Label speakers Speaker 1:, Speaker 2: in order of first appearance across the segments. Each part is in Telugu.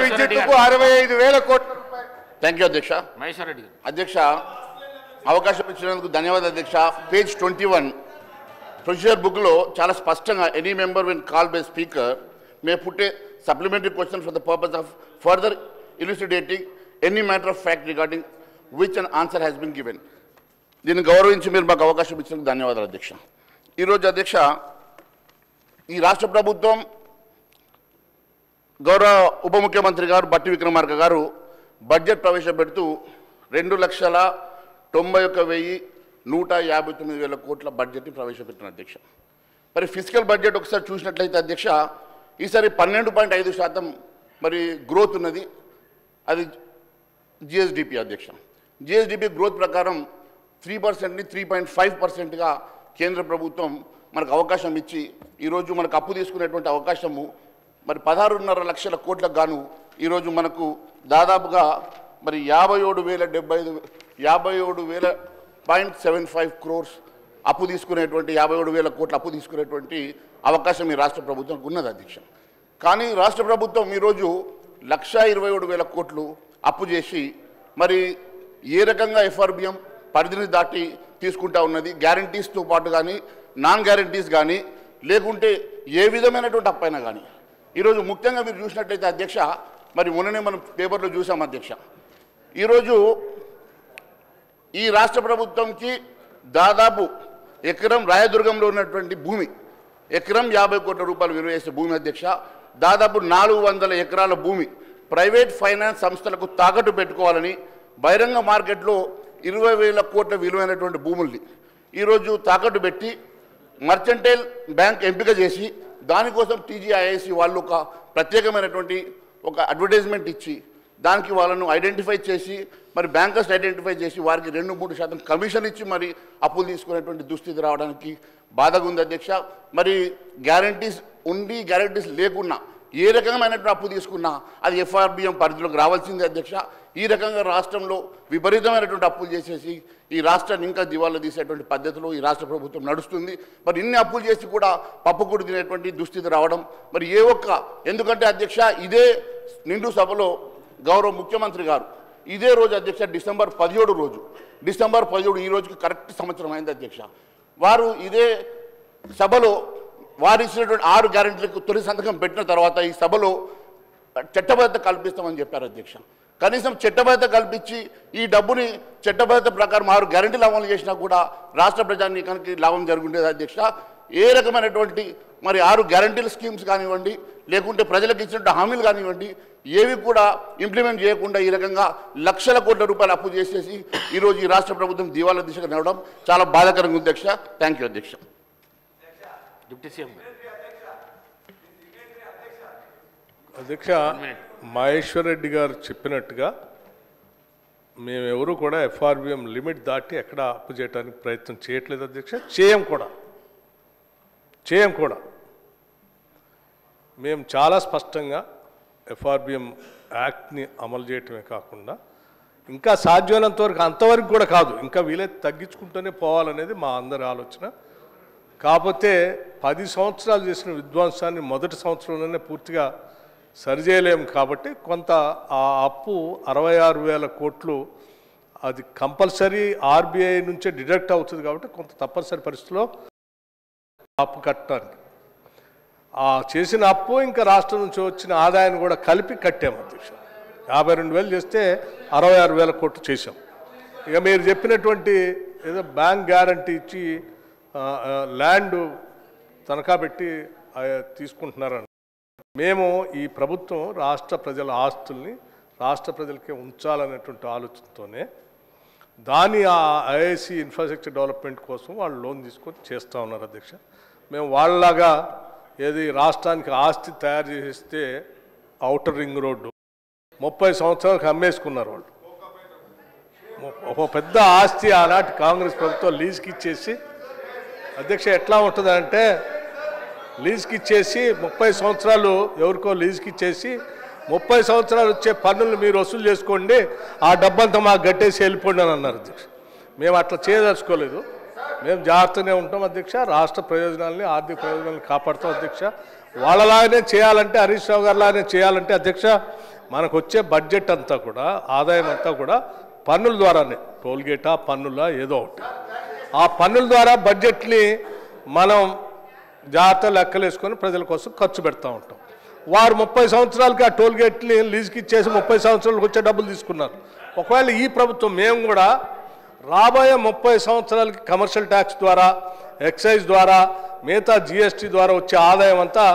Speaker 1: విద్యుత్తుకు 65,000 కోట్ల రూపాయలు. థ్యాంక్ యూ అధ్యక్ష.
Speaker 2: మహేశ్వర్ రెడ్డి
Speaker 1: అధ్యక్ష, అవకాశం ఇచ్చినందుకు ధన్యవాదాలు అధ్యక్ష. పేజ్ 21 ప్రొసీజర్ బుక్లో చాలా స్పష్టంగా any member win call by speaker May put a supplementary question for the purpose of further elucidating any matter of fact regarding which an answer has been given. దీన్ని గౌరవించి మీరు మాకు అవకాశం ఇచ్చినందుకు ధన్యవాదాలు అధ్యక్ష. ఈరోజు అధ్యక్ష, ఈ రాష్ట్ర ప్రభుత్వం గౌరవ ఉప ముఖ్యమంత్రి గారు బట్టి విక్రమార్క గారు బడ్జెట్ ప్రవేశపెడుతూ 2,91,159,000 కోట్ల బడ్జెట్ని ప్రవేశపెట్టిన అధ్యక్ష. మరి ఫిజికల్ బడ్జెట్ ఒకసారి చూసినట్లయితే అధ్యక్ష, ఈసారి 12.5% మరి గ్రోత్ ఉన్నది. అది జిఎస్డిపి అధ్యక్ష. జిఎస్డిపి గ్రోత్ ప్రకారం 3%ని 3.5%గా కేంద్ర ప్రభుత్వం మనకు అవకాశం ఇచ్చి ఈరోజు మనకు అప్పు తీసుకునేటువంటి అవకాశము మరి 16.5 లక్షల కోట్లకు గాను ఈరోజు మనకు దాదాపుగా మరి 57,000.75 crores అప్పు తీసుకునేటువంటి 57,000 కోట్ల అప్పు తీసుకునేటువంటి అవకాశం ఈ రాష్ట్ర ప్రభుత్వానికి ఉన్నది అధ్యక్ష. కానీ రాష్ట్ర ప్రభుత్వం ఈరోజు 1,27,000 కోట్లు అప్పు చేసి మరి ఏ రకంగా ఎఫ్ఆర్బిఎం పరిధిని దాటి తీసుకుంటా ఉన్నది, గ్యారంటీస్తో పాటు కానీ నాన్ గ్యారంటీస్ కానీ లేకుంటే ఏ విధమైనటువంటి అప్పైనా కానీ ఈరోజు ముఖ్యంగా మీరు చూసినట్లయితే అధ్యక్ష, మరి మొన్ననే మనం పేపర్లో చూసాం అధ్యక్ష, ఈరోజు ఈ రాష్ట్ర ప్రభుత్వంకి దాదాపు ఎకరం రాయదుర్గంలో ఉన్నటువంటి భూమి ఎకరం 50 కోట్ల రూపాయలు విలువ చేసే భూమి అధ్యక్ష, దాదాపు 400 ఎకరాల భూమి ప్రైవేట్ ఫైనాన్స్ సంస్థలకు తాకట్టు పెట్టుకోవాలని బహిరంగ మార్కెట్లో 20,000 కోట్ల విలువైనటువంటి భూముల్ని ఈరోజు తాకట్టు పెట్టి మర్చెంటైల్ బ్యాంక్ ఎంపిక చేసి దానికోసం టీజీఐఐసి వాళ్ళు ఒక ప్రత్యేకమైనటువంటి ఒక అడ్వర్టైజ్మెంట్ ఇచ్చి దానికి వాళ్ళను ఐడెంటిఫై చేసి మరి బ్యాంకర్స్ ఐడెంటిఫై చేసి వారికి 2-3% కమిషన్ ఇచ్చి మరి అప్పులు తీసుకునేటువంటి దుస్థితి రావడానికి బాధగా ఉంది అధ్యక్ష. మరి గ్యారంటీస్ ఉండి గ్యారంటీస్ లేకున్నా ఏ రకమైనటువంటి అప్పు తీసుకున్నా అది ఎఫ్ఆర్బిఎం పరిధిలోకి రావాల్సిందే అధ్యక్ష. ఈ రకంగా రాష్ట్రంలో విపరీతమైనటువంటి అప్పులు చేసేసి ఈ రాష్ట్రాన్ని ఇంకా దివాళా తీసేటువంటి పద్ధతిలో ఈ రాష్ట్ర ప్రభుత్వం నడుస్తుంది. మరి ఇన్ని అప్పులు చేసి కూడా పప్పుకూడు తినేటువంటి దుస్థితి రావడం మరి ఎందుకంటే అధ్యక్ష, ఇదే నిండు సభలో గౌరవ ముఖ్యమంత్రి గారు ఇదే రోజు అధ్యక్ష డిసెంబర్ 17 ఈ రోజుకి కరెక్ట్ సంవత్సరం అయింది అధ్యక్ష. వారు ఇదే సభలో వారు ఇచ్చినటువంటి 6 గ్యారెంటీలకు తొలి సంతకం పెట్టిన తర్వాత ఈ సభలో చట్టబద్ధత కల్పిస్తామని చెప్పారు అధ్యక్ష. కనీసం చట్టబద్ధత కల్పించి ఈ డబ్బుని చట్టబద్ధత ప్రకారం 6 గ్యారెంటీలు అమలు చేసినా కూడా రాష్ట్ర ప్రజానీకానికి లాభం జరుగుండేది అధ్యక్ష. ఏ రకమైనటువంటి మరి 6 గ్యారెంటీల స్కీమ్స్ కానివ్వండి లేకుంటే ప్రజలకు ఇచ్చినటువంటి హామీలు కానివ్వండి ఏవి కూడా ఇంప్లిమెంట్ చేయకుండా ఈ రకంగా లక్షల కోట్ల రూపాయలు అప్పు చేసేసి ఈరోజు ఈ రాష్ట్ర ప్రభుత్వం దివాళా దిశగా నడవడం చాలా బాధాకరంగా ఉంది అధ్యక్ష. థ్యాంక్ యూ అధ్యక్ష.
Speaker 3: అధ్యక్ష, మహేశ్వర్ రెడ్డి గారు చెప్పినట్టుగా మేమెవరూ కూడా ఎఫ్ఆర్బిఎం లిమిట్ దాటి ఎక్కడ అప్పు చేయడానికి ప్రయత్నం చేయట్లేదు అధ్యక్ష. చేయం కూడా. మేము చాలా స్పష్టంగా ఎఫ్ఆర్బిఎం యాక్ట్ని అమలు చేయటమే కాకుండా ఇంకా సాధ్యమైనంత వరకు అంతవరకు కూడా కాదు, ఇంకా వీలైతే తగ్గించుకుంటూనే పోవాలనేది మా అందరి ఆలోచన. కాకపోతే 10 సంవత్సరాలు చేసిన విధ్వంసాన్ని మొదటి సంవత్సరంలోనే పూర్తిగా సరిచేయలేము కాబట్టి కొంత ఆ అప్పు 66,000 కోట్లు అది కంపల్సరీ ఆర్బీఐ నుంచే డిడక్ట్ అవుతుంది కాబట్టి కొంత తప్పనిసరి పరిస్థితిలో అప్పు కట్టడానికి ఆ చేసిన అప్పు ఇంకా రాష్ట్రం నుంచి వచ్చిన ఆదాయాన్ని కూడా కలిపి కట్టాము అధ్యక్ష. 52,000 చేస్తే 66,000 కోట్లు చేశాం. ఇక మీరు చెప్పినటువంటి ఏదో బ్యాంక్ గ్యారంటీ ఇచ్చి ల్యాండ్ తనఖా పెట్టి తీసుకుంటున్నారని మేము ఈ ప్రభుత్వం రాష్ట్ర ప్రజల ఆస్తుల్ని రాష్ట్ర ప్రజలకే ఉంచాలనేటువంటి ఆలోచనతోనే దాని ఆ ఐఐసి ఇన్ఫ్రాస్ట్రక్చర్ డెవలప్మెంట్ కోసం వాళ్ళు లోన్ తీసుకొని చేస్తూ ఉన్నారు అధ్యక్ష. మేము వాళ్ళలాగా ఏది రాష్ట్రానికి ఆస్తి తయారు చేస్తే ఔటర్ రింగ్ రోడ్డు 30 సంవత్సరాలకు అమ్మేసుకున్నారు వాళ్ళు. ఒక పెద్ద ఆస్తి ఆనాటి కాంగ్రెస్ ప్రభుత్వం లీజ్కి ఇచ్చేసి అధ్యక్ష ఎట్లా ఉంటుందంటే లీజ్కి ఇచ్చేసి 30 సంవత్సరాలు ఎవరికో లీజ్కి ఇచ్చేసి 30 సంవత్సరాలు వచ్చే పన్నులు మీరు వసూలు చేసుకోండి, ఆ డబ్బంతా మాకు గట్టేసి వెళ్ళిపోండి అని అన్నారు అధ్యక్ష. మేము అట్లా చేయదలుచుకోలేదు. మేము జాగ్రత్తగానే ఉంటాం అధ్యక్ష. రాష్ట్ర ప్రయోజనాలని ఆర్థిక ప్రయోజనాలను కాపాడుతాం అధ్యక్ష. వాళ్ళలాగానే చేయాలంటే, హరీష్ రావు గారు లాగానే చేయాలంటే అధ్యక్ష, మనకు వచ్చే బడ్జెట్ అంతా కూడా, ఆదాయం అంతా కూడా పన్నుల ద్వారానే, టోల్గేటా పన్నులా ఏదో ఒకటి, ఆ పన్నుల ద్వారా బడ్జెట్ని మనం జాగ్రత్త లెక్కలేసుకొని ప్రజల కోసం ఖర్చు పెడతా ఉంటాం. వారు 30 సంవత్సరాలకి ఆ టోల్గేట్ని లీజుకి ఇచ్చేసి 30 సంవత్సరాలకు వచ్చే డబ్బులు తీసుకున్నారు. ఒకవేళ ఈ ప్రభుత్వం మేము కూడా రాబోయే 30 సంవత్సరాలకి కమర్షియల్ ట్యాక్స్ ద్వారా, ఎక్సైజ్ ద్వారా, మిగతా జిఎస్టీ ద్వారా వచ్చే ఆదాయం అంతా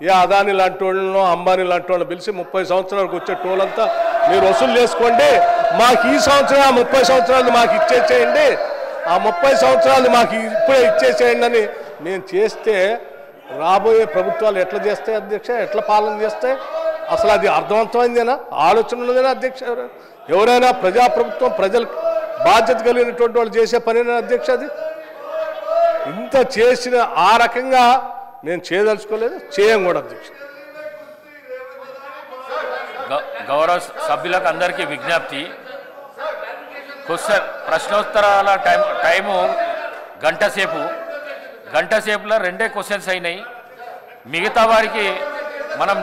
Speaker 3: ఏ అదాని లాంటి వాళ్ళనో అంబానీ లాంటి వాళ్ళని పిలిచి 30 సంవత్సరాలకు వచ్చే టోల్ అంతా మీరు వసూలు చేసుకోండి, మాకు ఈ సంవత్సరం 30 సంవత్సరాలు మాకు ఇచ్చేసేయండి, ఆ 30 సంవత్సరాలు మాకు ఇప్పుడే ఇచ్చేసేయండి అని మేము చేస్తే రాబోయే ప్రభుత్వాలు ఎట్లా చేస్తాయి అధ్యక్ష, ఎట్లా పాలన చేస్తాయి? అసలు అది అర్థవంతమైందేనా, ఆలోచన ఉన్నదేనా అధ్యక్ష? ఎవరైనా ప్రజాప్రభుత్వం ప్రజలకు బాధ్యత కలిగినటువంటి వాళ్ళు చేసే పనేనా అధ్యక్ష? అది ఇంత చేసిన ఆ రకంగా మేము చేయదలుచుకోలేదు, చేయం కూడా అధ్యక్ష.
Speaker 2: గౌరవ సభ్యులకు అందరికీ విజ్ఞప్తి, ప్రశ్నోత్తరాల టైము గంట సేపులో 2 క్వశ్చన్స్ అయినాయి. మిగతా వారికి మనం